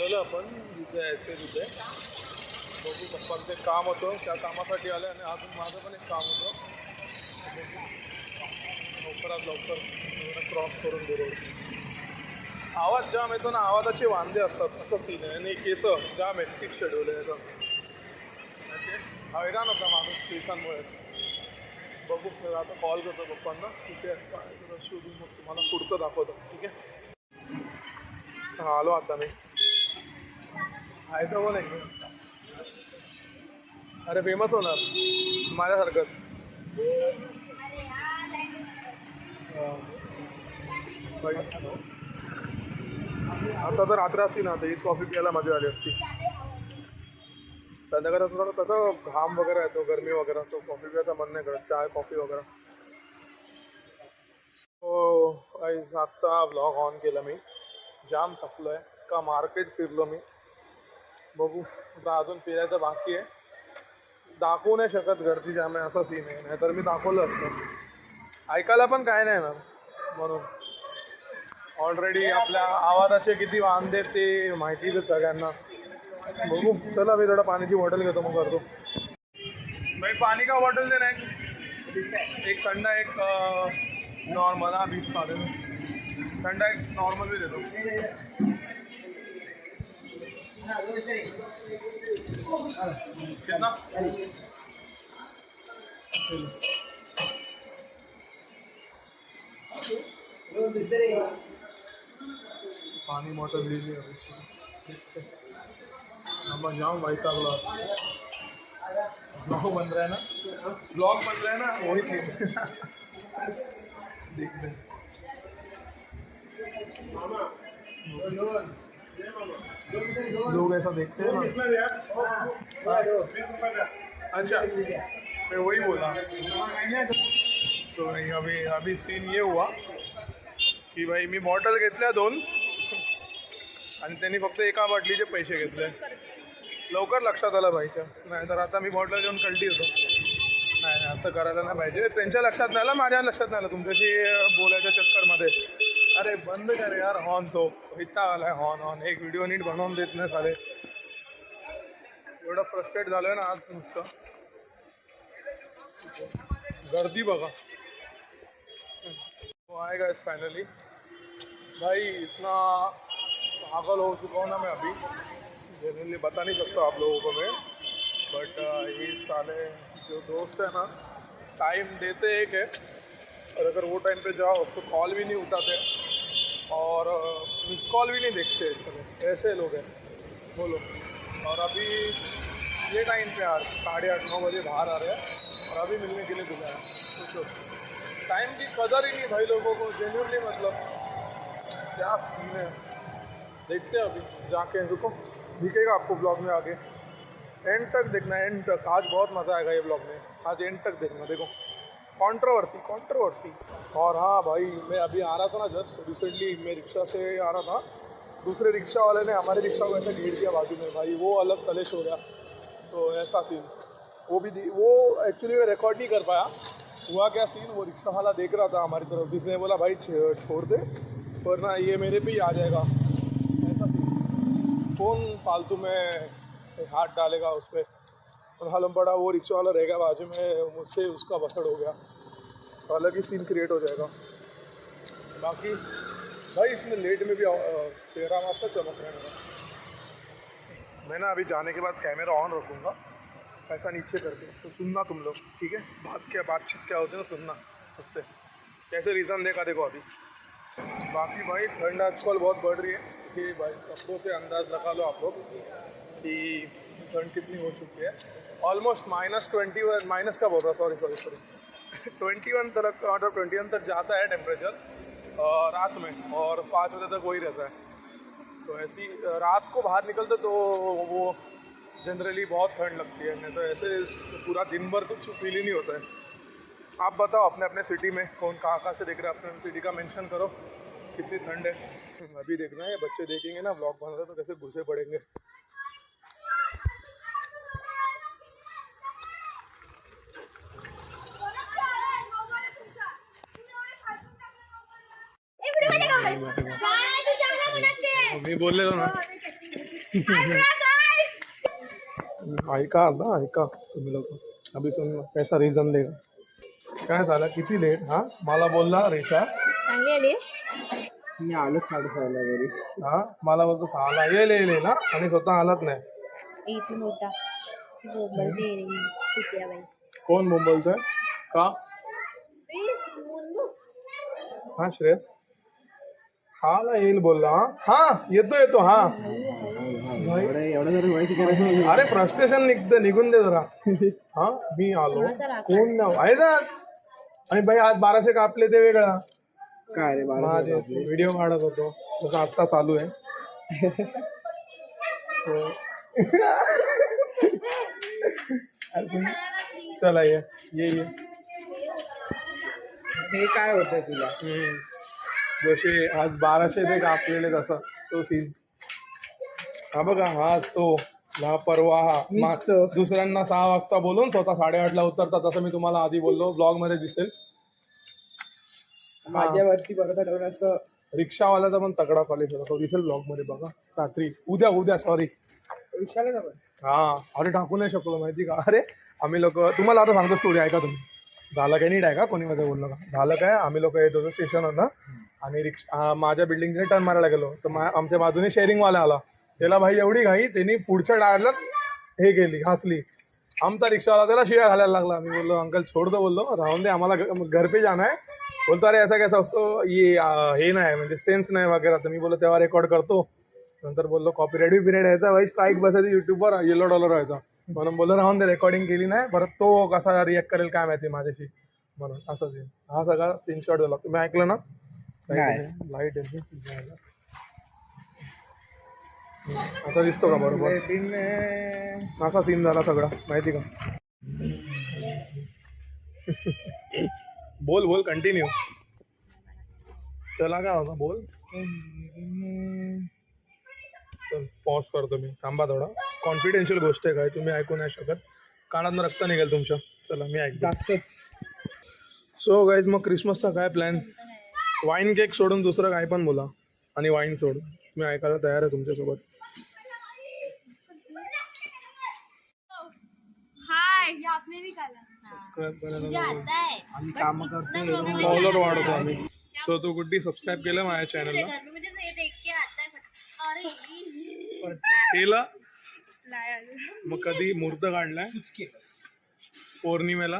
ठरवलं आपण तिथे यायचे तिथे बघू. पप्पांचं एक काम होतं, त्या कामासाठी आलं आणि अजून माझं पण एक काम होतं. लवकरात लवकर क्रॉस करून दिलं. आवाज जाम येतो ना, आवाजाचे वांदे असतात असं सीन आहे. आणि केस जाम हेक्टिक शेड्यूल आहे याचं. हैराण होता माणूस केसांमुळेच. बघू तर आता कॉल करतो पप्पांना, तिथे काय शोधून मग तुम्हाला पुढचं दाखवतो. ठीक आहे, हां आलो आता मी. आहे तर बोल एक. अरे फेमस होणार माझ्यासारखंच. आता तर रात्र असती ना, तर हीच कॉफी प्यायला मजा आली असती. संध्याकाळी थोडं कसं घाम वगैरे येतो, गरमी वगैरे, तो कॉफी प्यायचा मन नाही करत, चाय कॉफी वगैरे. हो गाईस, आत्ता व्लॉग ऑन केला मी. जाम थकलो आहे का, मार्केट फिरलो मी. बघू आता अजून फिरायचं बाकी आहे. दाखवू नाही शकत गर्दी जाम आहे असा सीन आहे, नाहीतर मी दाखवलं असतं. ऐकायला पण काय नाही ना, म्हणून. ऑलरेडी आपल्या आवाजाचे किती वांदे ते माहितीच आहे सगळ्यांना. बघू चला, मी थोडा पाण्याची बॉटल घेतो मग करतो. भाई पानी का बॉटल देना है, एक ठंडा एक नॉर्मल. हाँ 20 का दे दो, ठंडा एक नॉर्मल भी दे दो. कितना? पानी बॉटल लीजिए अभी. अब जाऊँ भाई का ब्लॉग बन रहा है ना, ब्लॉग बन रहा है ना, वही चीज. देखते लोग ऐसा देखते हैं ना. अच्छा, मैं वही बोला. तो नहीं, अभी सीन ये हुआ की भाई मी बॉटल घेतल्या 2 आणि त्यांनी फक्त एका बाटलीचे पैसे घेतले. लवकर लक्षात आलं भाईच्या, नाही तर आता मी बॉटल घेऊन कल्टी होतो. नाही नाही, असं करायला नाही पाहिजे. त्यांच्या लक्षात नाही आलं, माझ्या लक्षात नाही आलं तुमच्याशी बोलायच्या चक्करमध्ये. अरे बंद कर यार हॉर्न, तो इतका आलाय हॉर्न. एक व्हिडिओ नीट बनवून देत नाही साले. एवढं फ्रस्ट्रेट झालं आहे ना आज नुसतं. गर्दी बघा. वो आएगा इस फाइनली. भाई इतना पागल हो चुका हूँ ना मैं अभी, जनरली बता नहीं सकता आप लोगों को मैं. बट ये साले जो दोस्त है ना, टाइम देते एक है, और अगर वो टाइम पे जाओ तो कॉल भी नहीं उठाते और मिस कॉल भी नहीं देखते. ऐसे लोग हैं बोलो. और अभी ये टाइम पे यार 8:30-9 बजे बाहर आ रहे हैं और अभी मिलने के लिए बुलाया. सोचो, टाइम की कदर ही नहीं भाई लोगों को, जेन्युइनली. मतलब क्या सीन है, देखते हैं अभी जाके. रुको, दिखेगा आपको ब्लॉग में आगे. एंड तक देखना, एंड तक. आज बहुत मज़ा आएगा ये ब्लॉग में, आज एंड तक देखना. देखो कंट्रोवर्सी. और हाँ भाई, मैं अभी आ रहा था ना, जस्ट रिसेंटली मैं रिक्शा से आ रहा था. दूसरे रिक्शा वाले ने हमारे रिक्शा को ऐसे घेर दिया बाजू में भाई, वो अलग कलेश हो गया. तो ऐसा सीन, वो एक्चुअली मैं रिकॉर्ड नहीं कर पाया. हुआ क्या सीन, वो रिक्शा वाला देख रहा था हमारी तरफ, जिसने बोला भाई छोड़ दे वरना ये मेरे पे ही आ जाएगा. ऐसा सीन, कौन फालतू में हाथ डालेगा उस पर. और हालम पड़ा, वो रिक्शा वाला रहेगा बाजू में, मुझसे उसका बसड़ हो गया, तो अलग ही सीन क्रिएट हो जाएगा. बाकी भाई इतने लेट में भी चेहरा मस्त चमक रहा है मेरा. मैं ना अभी जाने के बाद कैमरा ऑन रखूँगा ऐसा नीचे करके, तो सुनना तुम लोग, ठीक है. बातचीत क्या होती है ना, सुनना उससे कैसे रीज़न देखा. देखो अभी बाकी भाई ठंड आजकल बहुत बढ़ रही है कि भाई कपड़ों से अंदाज़ लगा लो आप लोग कि ठंड कितनी हो चुकी है. ऑलमोस्ट -21, माइनस का बोल रहा, सॉरी 21 तक, मतलब 21 तक जाता है टेम्परेचर रात में, और 5 बजे तक वही रहता है. तो ऐसी रात को बाहर निकलते तो वो जनरली बहुत ठंड लगती है, नहीं तो ऐसे पूरा दिन भर कुछ फील ही नहीं होता है. आप बताओ अपने अपने सिटी में कौन कहाँ से देख रहे हैं, अपने सिटी का मेंशन करो कितनी ठंड है. अभी देखना है, बच्चे देखेंगे ना ब्लॉग बन रहा है तो कैसे घुसे पड़ेंगे. मी बोललेलो ना. ऐका ना, ऐका तुम्ही लोक अभी सुन कैसा रिझन देगा. काय झालं किती लेट. हा मला बोलला रेषा चांगली आली मी आलोच 6:30ला घरी. हा मला बोलतो 6ला ये ना आणि स्वतः आलाच नाही. इथून मोठा बोलते कुठ्या बाई. कोण बोलतोय का. हा श्रेयस 6ला येईल बोलला. हा येतो हा. एवढं जर माहिती करायचं. अरे फ्रस्ट्रेशन निघून दे जरा. हा मी आलो कोण नाव आहे ना. आणि भाई आज 1200 कापले ते वेगळा. काय रे माझे व्हिडिओ काढत होतो तसं आत्ता चालू आहे. चला ये. हे काय होतंय तुला. जसे आज 1200 ते कापलेले तसा तो सीन. हा बघा हा असतो हा परवा. हा दुसऱ्यांना 6 वाजता बोलून स्वतः 8:30ला उतरतात. तसं मी तुम्हाला आधी बोललो ब्लॉग मध्ये दिसेल. माझ्यावरती बरोबर ठरवलं असं. रिक्षावाल्याचा पण तगडा कॉलेज होता तो दिसेल ब्लॉग मध्ये बघा रात्री. उद्या सॉरी रिक्षाला जाऊ. हा अरे टाकू नाही शकलो माहिती का. अरे आम्ही लोक तुम्हाला आता सांगतो स्टोरी ऐका तुम्ही. झालं काय नीट आहे का कोणी मध्ये बोललं का. झालं काय आम्ही लोक येत होतो स्टेशनवर ना आणि रिक्षा माझ्या बिल्डिंगने टर्न मारायला गेलो तर आमच्या बाजूने शेअरिंगवाला आला. त्याला भाई एवढी घाई त्यांनी पुढच्या टायरला हे केली हसली. आमचा रिक्षावाला त्याला शिव्या घालायला लागला. मी बोललो अंकल छोड़ दो. बोललो राहून दे आम्हाला घर पे जाना है. बोलतो अरे ऐसा कैसा उसको ये हे नाही म्हणजे सेन्स नाही वगैरे. तर मी बोललो तेव्हा रेकॉर्ड करतो. नंतर बोललो कॉपीराईट बिपीराईट यायचा भाई स्ट्राईक बसायचं युट्यूबवर $1 व्हायचा. म्हणून बोललो राहून दे रेकॉर्डिंग केली नाही परत तो कसा रिॲक्ट करेल काय माहिती माझ्याशी म्हणून असं सीन. हा सगळा सीन शॉट झाला. तुम्ही ऐकलं ना. लाईट आता दिसतो का बरोबर. असा सीन झाला सगळा माहिती का. बोल कंटिन्यू. चला काय होता बोल. चल पॉज करतो मी. थांबा थोडा. कॉन्फिडेन्शियल गोष्ट आहे काय तुम्ही ऐकू नाही शकत. कानातनं रक्त निघेल तुमच्या. चला मी ऐकतो जास्तच. सो गाईज मग क्रिसमसचा काय प्लॅन. वाईन केक सोडून दुसरं काय पण बोला आणि वाईन सोडून मी ऐकायला तयार आहे तुमच्यासोबत. आम्ही काम करतो. फॉलोअर वाढवतो आम्ही. सो तू कुठे सबस्क्राईब केलं माझ्या चॅनलला. केलं मग कधी मुहूर्त काढलाय पौर्णिमेला.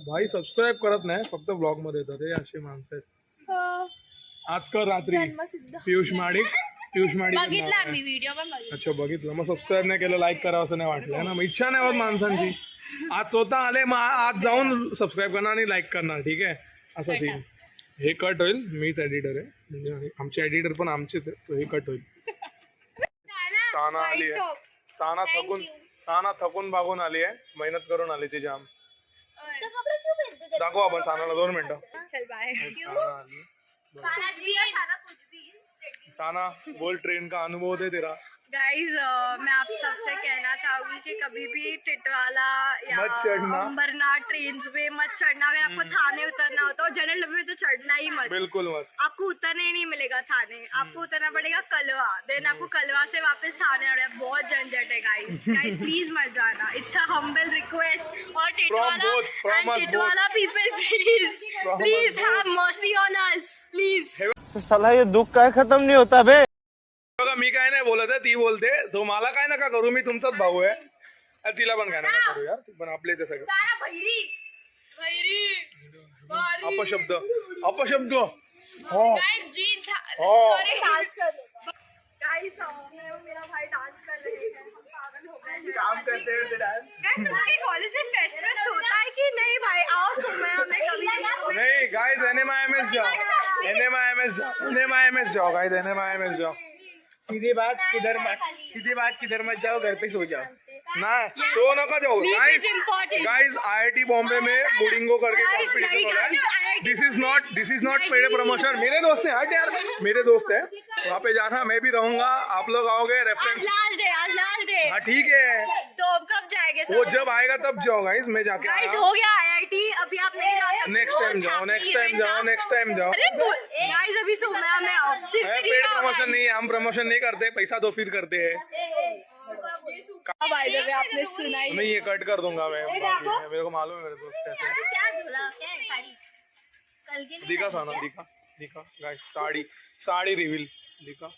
भाई सबस्क्राईब करत नाही फक्त ब्लॉग मध्ये येतात. हे अशी माणसं आहेत. आजकाल रात्री पियुष माडिक बघितला मी व्हिडिओ पण बघितला. अच्छा बघितलं. मग सबस्क्राईब नाही केलं लाईक करावं असं नाही वाटलं ना. मग इच्छा नाही होत माणसांची. आज स्वतः आले मग आज जाऊन सबस्क्राईब करणार आणि लाईक करणार. ठीक आहे असं सीन. हे कट होईल. मीच एडिटर आहे म्हणजे आमचे एडिटर पण आमचेच आहे. तो हे कट होईल. साना आली आहे. साना थकून भागून आली आहे. मेहनत करून आली ती जाम. दाखव आपण सानाला 2 मिनिटं. साना बोल ट्रेन का अनुभव दे तेरा. गाइज मैं आप सबसे कहना चाहूंगी कि कभी भी टिटवाला या मत चढ़ना। अंबरनाथ ट्रेन पे मत चढ़ना. अगर आपको थाने उतरना हो तो जनरल डब्बे में तो चढ़ना ही मत. बिल्कुल मत. आपको उतरने ही नहीं मिलेगा थाने. आपको उतरना पड़ेगा कलवा. देन आपको कलवा से वापस थाने आना. बहुत झंझट है गाइज. गाइज प्लीज मत जाना. It's a humble request. और Titwala people please have mercy on us please. साला ये दुःख काय खत्म नहीं होता बे. बघा मी काय नाही बोलत आहे ती बोलते. तो मला काय नका करू. मी तुमचाच भाऊ आहे. तिला पण काय नका करू यार. पण आपलेच आहे सगळं. अपशब्द हो मेरा भाई डांस कर रहे हैं. पागल हो गए. काम करते हैं डांस. कॉलेज में फेस्ट होता है कि नहीं भाई. आओ सुबह में कभी नहीं गाइस. NMIMS जाओ. NMIMS जाओ गाइस. NMIMS जाओ. सीधी बात किधर मत जाओ. घर पे सो जाओ. नहीं सो नका जाओ गाइस. गाइस IIT बॉम्बे में बुडिंगो करके कॉम्पिटिशन हो रहा है. दिस इज नॉट पेड प्रमोशन. मेरे दोस्त हैं. हट यार मेरे दोस्त हैं. वहाँ पे जाना. मैं भी रहूंगा. आप लोग आओगे रेफरेंस. आज लास्ट डे. हाँ ठीक है. तो अब कब जाएंगे वो जब आएगा तब जाओ गाइस. मैं जाके आया. हो गया. सोसाइटी अभी आप नहीं जा सकते नेक्स्ट टाइम जाओ, नेक्स्ट टाइम जाओ, नेक्स्ट टाइम जाओ। अरे गाइस अभी सोमया में पेड प्रमोशन नहीं है, हम प्रमोशन नहीं करते, पैसा दो फिर करते हैं। बाय द वे आपने सुना ही नहीं, ये कट कर दूंगा मैं, मेरे को मालूम है मेरे दोस्त कैसे। क्या धुला क्या है साड़ी कल के लिए दिखा साना, दिखा गाइस, साड़ी रिवील दिखा।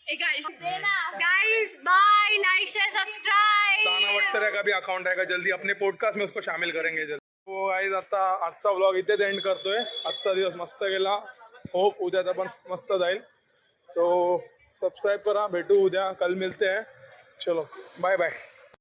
Guys bye, like share subscribe. Sana Vatsare का भी अकाउंट आहे का, जल्दी अपने पॉडकास्ट में उसको शामिल करेंगे जल्दी। तो गाइस आता आजचा व्लॉग इथेच एंड करतोय। आजचा दिवस मस्त गेला, होप उद्याचा पण मस्त जाईल। तो सब्सक्राइब करा, भेटू उद्या, कल मिलते हैं, चलो बाय बाय।